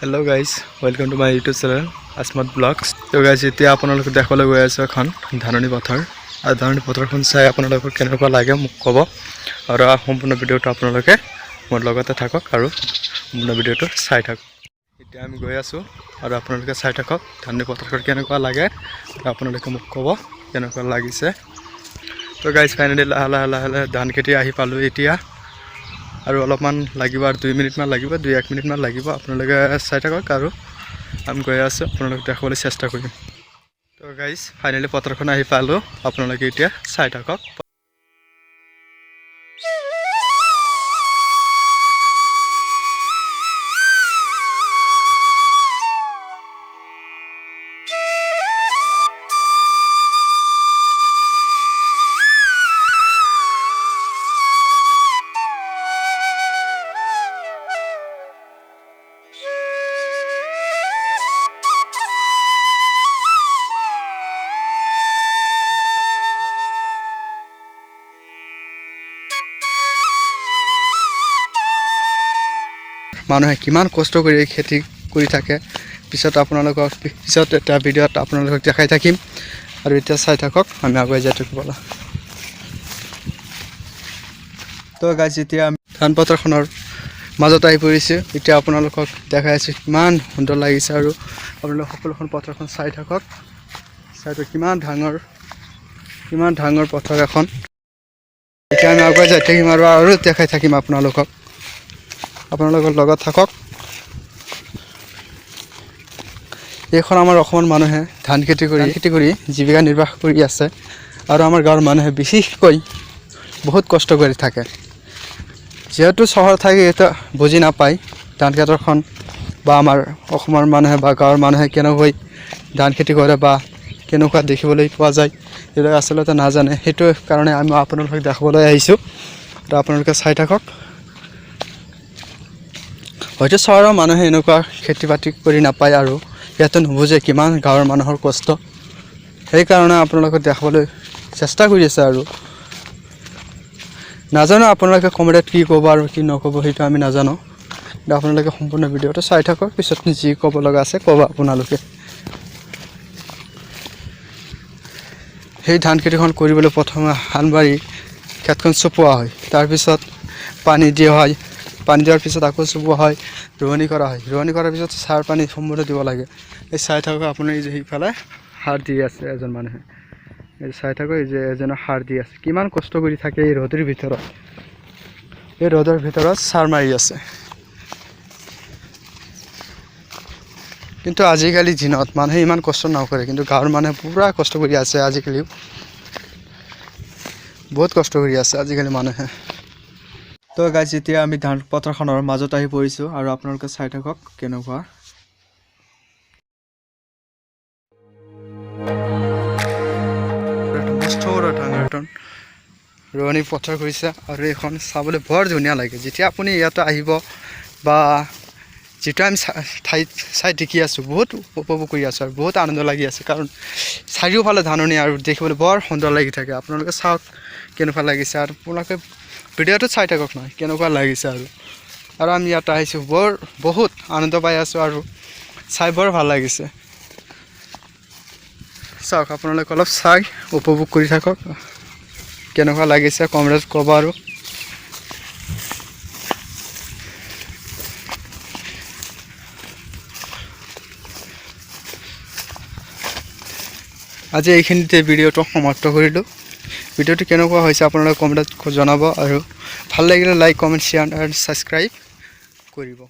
Hello guys, welcome to my YouTube channel Asmat Vlogs. So guys, এতিয়া আপোনালোক দেখাবলৈ গৈ আছে এখন ধাননি পথাৰ আৰু ধাননি পথাৰখন চাই আপোনালোকৰ কেনেকুৱা লাগে মোক ক'ব আৰু সম্পূৰ্ণ ভিডিওটো আপোনালোকে মোৰ লগতে থাকক আৰু সম্পূৰ্ণ ভিডিওটো চাই থাকক। এতিয়া আমি গৈ আছো আৰু আপোনালোকে চাই থাকক ধাননি পথাৰখন কেনেকুৱা লাগে আপোনালোকে মোক ক'ব কেনেকুৱা লাগিছে। তো গাইজ ফাইনেলি লাহে ধান খেতি আহি পালো এতিয়া আৰু অলপমান লাগিব আৰু 2 মিনিট মান লাগিব 2-1 মিনিট মান লাগিব আপোনালোকে চাই থাকক আৰু আমি গৈ আছো আপোনালোকক দেখাবলৈ চেষ্টা কৰিম। তো গাইজ ফাইনেলি পথাৰখন আহি পালো আপোনালোকে এতিয়া চাই থাকক। মানুহে কিমান কষ্ট কৰি খেতি কৰি থাকে পিছত আপোনালোকক পিছত এটা ভিডিওত আপোনালোকক দেখাই থাকিম আৰু এতিয়া চাই থাকক আমি আগুৱাই যাই থাকিব। তো গাইজ এতিয়া আমি ধান পথাৰখনৰ মাজত আহি পৰিছো এতিয়া আপোনালোকক দেখাই আছো কিমান সুন্দৰ লাগিছে আৰু আপোনালোক সকলোখন পথাৰখন চাই থাকক। চাইটো কিমান ডাঙৰ পথাৰ এখন এতিয়া আমি আগুৱাই যাই থাকিম আৰু দেখাই থাকিম আপোনালোকক আপোনালোকৰ লগত থাকক। এইখন আমাৰ অসমৰ মানুহে ধান খেতি কৰি জীৱিকা নিৰ্বাহ কৰি আছে আৰু আমাৰ গাঁৱৰ মানুহে বিশেষকৈ বহুত কষ্ট কৰি থাকে যেহেতু চহৰ থাকে এটা বুজি নাপায় ধান খেতিখন বা আমাৰ অসমৰ মানুহে বা গাঁৱৰ মানুহে কেনেকৈ ধান খেতি কৰে বা কেনেকুৱা দেখিবলৈ পোৱা যায় এইবিলাক আচলতে নাজানে সেইটো কাৰণে আমি আপোনালোকক দেখাবলৈ আহিছোঁ আৰু আপোনালোকে চাই থাকক। হয়তো চহৰৰ মানুহে এনেকুৱা খেতি বাতি কৰি নাপায় আৰু ইয়াতে নুবুজে কিমান গাঁৱৰ মানুহৰ কষ্ট সেইকাৰণে আপোনালোকক দেখাবলৈ চেষ্টা কৰি আছে আৰু নাজানো আপোনালোকে কমেণ্টত কি ক'ব আৰু কি নক'ব সেইটো আমি নাজানো কিন্তু আপোনালোকে সম্পূৰ্ণ ভিডিওটো চাই থাকক পিছত যি ক'ব লগা আছে ক'ব আপোনালোকে। সেই ধান খেতিখন কৰিবলৈ প্ৰথমে হাল বাৰি খেতখন চপোৱা হয় তাৰপিছত পানী দিয়া হয় পানী দিয়াৰ পিছত আকৌ চপোৱা হয় ৰোৱনি কৰা হয় ৰোৱনি কৰাৰ পিছত সাৰ পানী সম্পূৰ্ণ দিব লাগে। এই চাই থাকক আপুনি যে সেইফালে সাৰ দি আছে এজন মানুহে এই চাই থাকক এই যে এজনে সাৰ দি আছে কিমান কষ্ট কৰি থাকে এই ৰ'দৰ ভিতৰত সাৰ মাৰি আছে। কিন্তু আজিকালি দিনত মানুহে ইমান কষ্ট নকৰে কিন্তু গাঁৱৰ মানুহে পুৰা কষ্ট কৰি আছে আজিকালিও বহুত কষ্ট কৰি আছে আজিকালি মানুহে। তো গাইজ এতিয়া আমি ধান পথাৰখনৰ মাজত আহি পৰিছোঁ আৰু আপোনালোকে চাই থাকক কেনেকুৱা ৰোৱনী পথাৰ কৰিছে আৰু এইখন চাবলৈ বৰ ধুনীয়া লাগে যেতিয়া আপুনি ইয়াতে আহিব বা যিটো আমি ঠাইত চাই দেখি আছোঁ বহুত উপভোগ কৰি আছোঁ আৰু বহুত আনন্দ লাগি আছে কাৰণ চাৰিওফালে ধাননি আৰু দেখিবলৈ বৰ সুন্দৰ লাগি থাকে। আপোনালোকে চাওক কেনেকুৱা লাগিছে আৰু আপোনালোকে ভিডিওটো চাই থাকক নহয় কেনেকুৱা লাগিছে আৰু আমি ইয়াত আহিছোঁ বহুত আনন্দ পাই আছোঁ আৰু চাই বৰ ভাল লাগিছে। চাওক আপোনালোকে অলপ চাই উপভোগ কৰি থাকক কেনেকুৱা লাগিছে কমেণ্টত ক'ব আৰু আজি এইখিনিতে ভিডিওটো সমাপ্ত কৰিলোঁ। ভিডিওটো কেনেকুৱা হৈছে আপোনালোকে কমেণ্টত জনাব আৰু ভাল লাগিলে লাইক কমেণ্ট শ্বেয়াৰ আৰু ছাবস্ক্ৰাইব কৰিব।